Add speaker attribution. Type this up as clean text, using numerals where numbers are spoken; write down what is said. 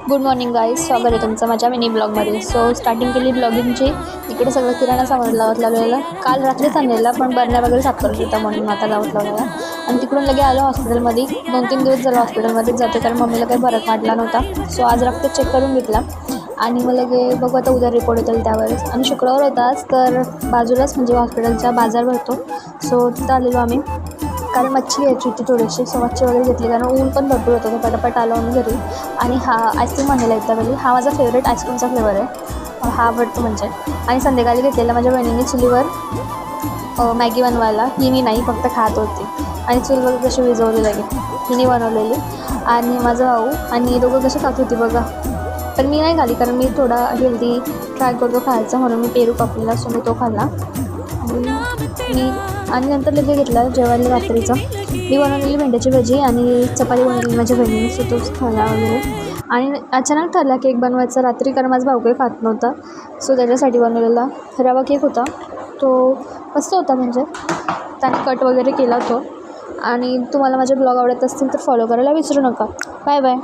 Speaker 1: Good morning guys, स्वागत आहे तुमचं माझ्या मिनी ब्लॉगमध्ये. सो स्टार्टिंग केली ब्लॉगिंगची. इकडे सगळं किराणा सामान लावत लावलेलं. काल रात्रीच आणलेला, पण बरण्या वगैरे साफ करत होता म्हणून आता लावत लावलेला. आणि तिकडून लगे आलो हॉस्पिटलमध्ये. 2-3 दिवस झालं हॉस्पिटलमध्येच जाते, कारण मम्मीला काही फरक वाटला नव्हता. सो आज रक्त चेक करून घेतला आणि मग लगे बघू आता उद्या रिपोर्ट येतील त्यावेळेस. आणि शुक्रवार होताच, तर बाजूलाच म्हणजे हॉस्पिटलचा बाजार भरतो. सो तिथं आलेलो आम्ही, कारण मच्छी घ्यायची होती थोडीशी. सो मच्छी वगैरे घेतली, कारण ऊन पण भरपूर होतं. तर पटापट आलो आम्ही घरी. आणि हा आईस्क्रीम आणलेला येता वेळी. हा माझा फेवरेट आईस्क्रीमचा फ्लेवर आहे, हा आवडतो म्हणजे. आणि संध्याकाळी घेतलेला माझ्या बहिणीने चुलीवर मॅगी बनवायला. ही मी नाही, फक्त खात होती. आणि चूल वगैरे कशी विजवली लगे हिने बनवलेली. आणि माझा भाऊ आणि दोघं कसे खात होती बघा. पण मी नाही खाली, कारण मी थोडा हेल्दी ट्राय करतो खायचं, म्हणून मी पेरू कापलेला. सो मी तो खाल्ला. आणि नंतर लगे घेतला जेवायला रात्रीचं. मी बनवलेली भेंड्याची भाजी आणि चपाती बनवलेली माझ्या बहिणीने. सो तोच खाल्ला वगैरे. आणि अचानक ठरला केक बनवायचा रात्री, कारण माझा भाऊ काही खात नव्हता. सो त्याच्यासाठी बनवलेला रवा केक होता. तो मस्त होता, म्हणजे त्याने कट वगैरे केला तो. आणि तुम्हाला माझे ब्लॉग आवडत असतील तर फॉलो करायला विसरू नका. Bye bye.